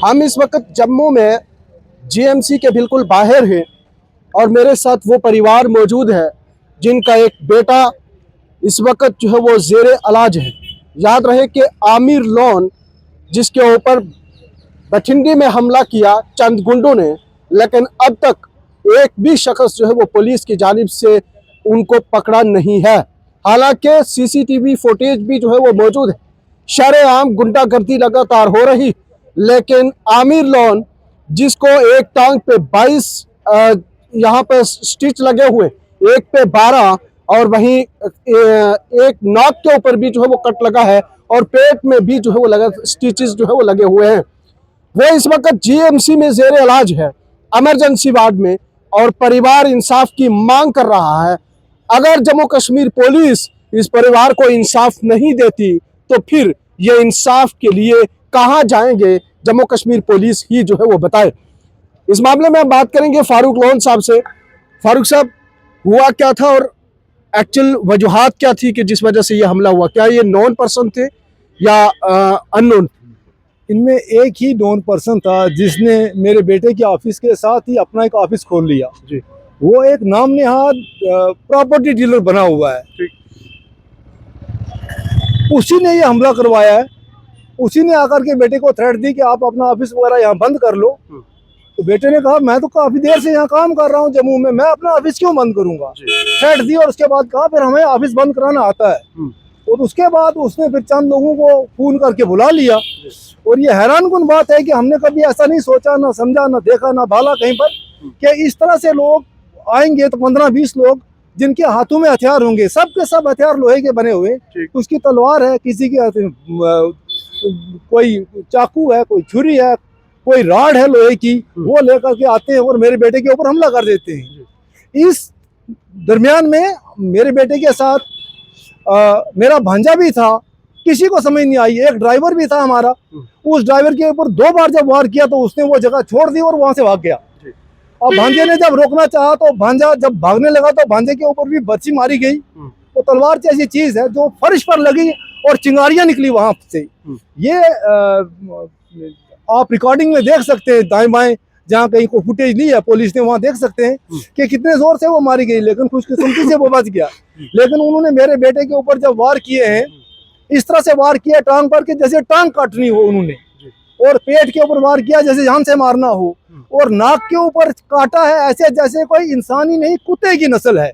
हम इस वक्त जम्मू में जीएमसी के बिल्कुल बाहर हैं और मेरे साथ वो परिवार मौजूद है जिनका एक बेटा इस वक्त जो है वो ज़ेरे इलाज है। याद रहे कि आमिर लोन जिसके ऊपर बठिंडी में हमला किया चंद गुंडों ने, लेकिन अब तक एक भी शख्स जो है वो पुलिस की जानिब से उनको पकड़ा नहीं है। हालांकि सीसीटीवी फुटेज भी जो है वो मौजूद है। शरेआम गुंडागर्दी लगातार हो रही, लेकिन आमिर लोन जिसको एक टांग पे 22 यहाँ पे स्टिच लगे हुए, एक पे 12 और वहीं एक नाक के ऊपर भी जो है वो कट लगा है और पेट में भी जो है वो लगा स्टिचेस जो है वो लगे हुए हैं। वो इस वक्त जीएमसी में ज़ेरे इलाज है, इमरजेंसी वार्ड में, और परिवार इंसाफ की मांग कर रहा है। अगर जम्मू कश्मीर पुलिस इस परिवार को इंसाफ नहीं देती तो फिर ये इंसाफ के लिए कहाँ जाएंगे, जम्मू कश्मीर पुलिस ही जो है वो बताए। इस मामले में हम बात करेंगे फारूक लोन साहब से। फारूक साहब, हुआ क्या था और एक्चुअल वजूहात क्या थी कि जिस वजह से ये हमला हुआ? क्या ये नॉन पर्सन थे या अननोन? इनमें एक ही नॉन पर्सन था जिसने मेरे बेटे के ऑफिस के साथ ही अपना एक ऑफिस खोल लिया जी। वो एक नाम नेहाद प्रॉपर्टी डीलर बना हुआ है। उसी ने ये हमला करवाया है। उसी ने आकर के बेटे को थ्रेट दी कि आप अपना ऑफिस वगैरह यहाँ बंद कर लो। तो बेटे ने कहा मैं तो काफी देर से यहाँ काम कर रहा हूँ जम्मू में, मैं अपना ऑफिस क्यों बंद करूंगा। थ्रेट दी और उसके बाद कहा फिर हमें ऑफिस बंद कराना आता है। और उसके बाद उसने फिर चंद लोगों को फोन करके बुला लिया। और ये हैरानकुन बात है कि हमने कभी ऐसा नहीं सोचा, ना समझा, ना देखा, ना भाला कहीं पर कि इस तरह से लोग आएंगे। तो 15-20 लोग जिनके हाथों में हथियार होंगे, सब के सब हथियार लोहे के बने हुए। उसकी तलवार है, किसी की कोई चाकू है, कोई छुरी है, कोई राड है लोहे की, वो लेकर के आते हैं और मेरे बेटे के ऊपर हमला कर देते हैं। इस दरमियान में मेरे बेटे के साथ मेरा भांजा भी था। किसी को समझ नहीं आई। एक ड्राइवर भी था हमारा। उस ड्राइवर के ऊपर 2 बार जब वार किया तो उसने वो जगह छोड़ दी और वहां से भाग गया। और भांजे ने जब रोकना चाहा तो भांजा जब भागने लगा तो भांजे के ऊपर भी बच्ची मारी गई। वो तलवार जैसी चीज है जो फर्श पर लगी और चिंगारियां निकली वहां से। ये आप रिकॉर्डिंग में देख सकते हैं, दाएं बाएं जहाँ कहीं को फुटेज ली है पुलिस ने, वहां देख सकते हैं कि कितने जोर से वो मारी गई, लेकिन खुशकिस्मती से वो बच गया। लेकिन उन्होंने मेरे बेटे के ऊपर जब वार किए हैं, इस तरह से वार किया टांग पर के जैसे टांग काटनी हो उन्होंने, और पेट के ऊपर वार किया जैसे जान से मारना हो, और नाक के ऊपर काटा है ऐसे जैसे कोई इंसान ही नहीं, कुत्ते की नस्ल है।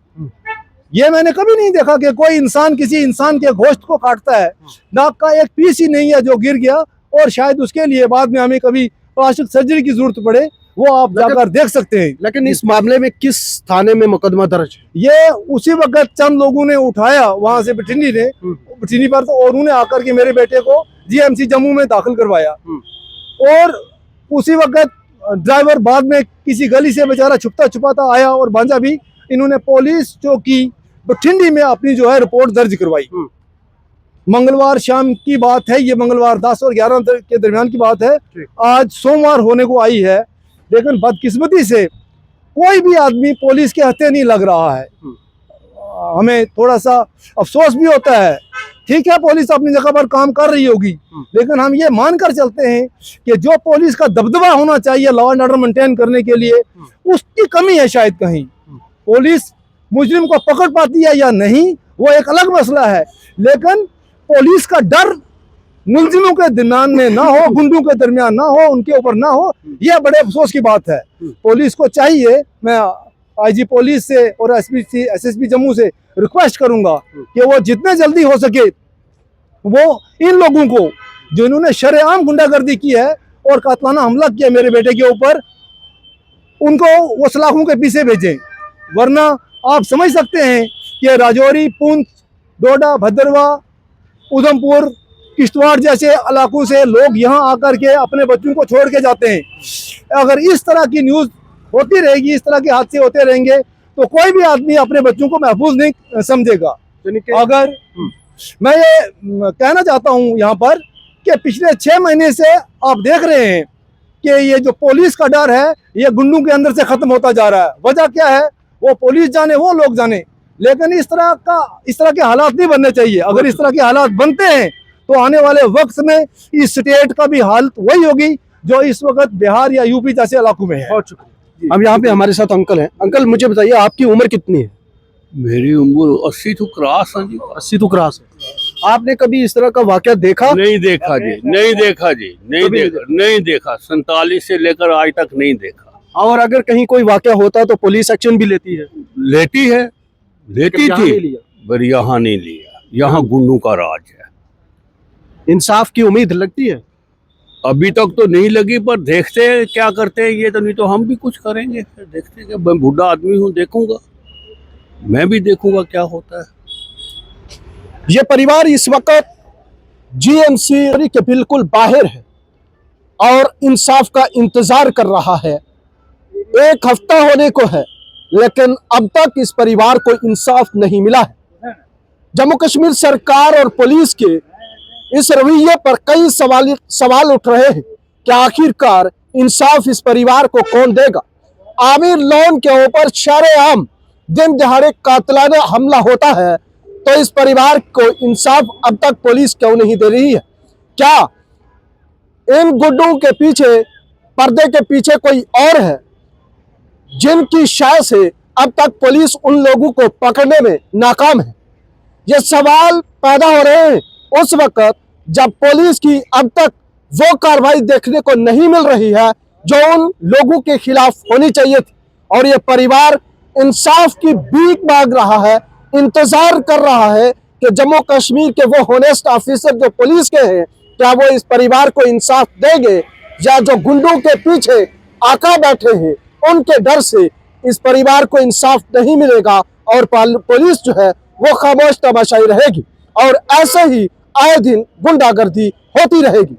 ये मैंने कभी नहीं देखा कि कोई इंसान किसी इंसान के गोश्त को काटता है। नाक का एक पीस ही नहीं है जो गिर गया, और शायद उसके लिए बाद में हमें कभी प्लास्टिक सर्जरी की जरूरत पड़े, वो आप जाकर देख सकते हैं। लेकिन इस मामले में किस थाने में मुकदमा दर्ज है? ये उसी वक्त चंद लोगों ने उठाया वहां से बठिंडी पर, तो और उन्होंने आकर के मेरे बेटे को जीएमसी जम्मू में दाखिल करवाया। और उसी वक्त ड्राइवर बाद में किसी गली से बेचारा छुपता छुपाता आया और भांजा भी। इन्होंने पुलिस चौकी बठिंडी में अपनी जो है रिपोर्ट दर्ज करवाई। मंगलवार शाम की बात है, ये मंगलवार 10 और 11 के दरमियान की बात है। आज सोमवार होने को आई है, लेकिन बदकिस्मती से कोई भी आदमी पुलिस के हत्थे नहीं लग रहा है। हमें थोड़ा सा अफसोस भी होता है। ठीक है, पुलिस अपनी जगह पर काम कर रही होगी, लेकिन हम ये मानकर चलते हैं कि जो पुलिस का दबदबा होना चाहिए लॉ एंड ऑर्डर मेंटेन करने के लिए, उसकी कमी है शायद कहीं। पुलिस मुजरिम को पकड़ पाती है या नहीं वो एक अलग मसला है, लेकिन पुलिस का डर मुलजिमों के दरमियान में ना हो, गुंडों के दरमियान ना हो, उनके ऊपर ना हो, यह बड़े अफसोस की बात है। पुलिस को चाहिए, मैं आईजी पुलिस से और एसएसपी जम्मू से रिक्वेस्ट करूंगा कि वो जितने जल्दी हो सके वो इन लोगों को जिन्होंने शरेआम गुंडागर्दी की है और कातलाना हमला किया मेरे बेटे के ऊपर, उनको वो सलाखों के पीछे भेजें। वरना आप समझ सकते हैं कि राजौरी, पुंछ, डोडा, भद्रवा, उधमपुर, किश्तवाड़ जैसे इलाकों से लोग यहाँ आकर के अपने बच्चों को छोड़ के जाते हैं। अगर इस तरह की न्यूज़ होती रहेगी, इस तरह के हादसे होते रहेंगे, तो कोई भी आदमी अपने बच्चों को महफूज नहीं समझेगा। अगर मैं ये कहना चाहता हूँ यहाँ पर कि पिछले 6 महीने से आप देख रहे हैं कि ये जो पुलिस का डर है ये गुंडों के अंदर से खत्म होता जा रहा है। वजह क्या है वो पुलिस जाने, वो लोग जाने, लेकिन इस तरह के हालात नहीं बनने चाहिए। अगर इस तरह के हालात बनते हैं तो आने वाले वक्त में इस स्टेट का भी हालत वही होगी जो इस वक्त बिहार या यूपी जैसे इलाकों में है। बहुत शुक्रिया। अब यहाँ पे हमारे साथ अंकल हैं। अंकल मुझे बताइए आपकी उम्र कितनी है? मेरी उम्र 80 तो क्रॉस है जी। 80 तो क्रॉस है। आपने कभी इस तरह का वाकया देखा? नहीं देखा जी, नहीं देखा जी, नहीं कभी देखा, नहीं देखा। 47 से लेकर आज तक नहीं देखा। और अगर कहीं कोई वाकया होता तो पुलिस एक्शन भी लेती है? लेती है, लेती यहाँ नहीं थी, लिया। पर यहाँ नहीं लिया। यहाँ गुंडों का राज है। इंसाफ की उम्मीद लगती है? अभी तक तो नहीं लगी, पर देखते हैं क्या करते हैं ये। तो नहीं तो हम भी कुछ करेंगे। फिर देखते हैं। मैं बूढ़ा आदमी हूँ, देखूंगा, मैं भी देखूंगा क्या होता है। ये परिवार इस वक्त जीएमसी के बिल्कुल बाहर है और इंसाफ का इंतजार कर रहा है। 1 हफ्ता होने को है, लेकिन अब तक इस परिवार को इंसाफ नहीं मिला है। जम्मू कश्मीर सरकार और पुलिस के इस रवैये पर कई सवाल उठ रहे हैं कि आखिरकार इंसाफ इस परिवार को कौन देगा। आमिर लोन के ऊपर शरेआम दिन दिहाड़े कातिलाना हमला होता है, तो इस परिवार को इंसाफ अब तक पुलिस क्यों नहीं दे रही है? क्या इन गुड्डों के पीछे, पर्दे के पीछे कोई और है जिनकी शायद से अब तक पुलिस उन लोगों को पकड़ने में नाकाम है? ये सवाल पैदा हो रहे हैं उस वक्त जब पुलिस की अब तक वो कार्रवाई देखने को नहीं मिल रही है जो उन लोगों के खिलाफ होनी चाहिए थी। और ये परिवार इंसाफ की भीख मांग रहा है, इंतजार कर रहा है कि जम्मू कश्मीर के वो होनेस्ट ऑफिसर जो पुलिस के हैं, क्या वो इस परिवार को इंसाफ देंगे, या जो गुंडों के पीछे आका बैठे हैं उनके डर से इस परिवार को इंसाफ नहीं मिलेगा और पुलिस जो है वो खामोश तमाशाई रहेगी और ऐसे ही आए दिन गुंडागर्दी होती रहेगी।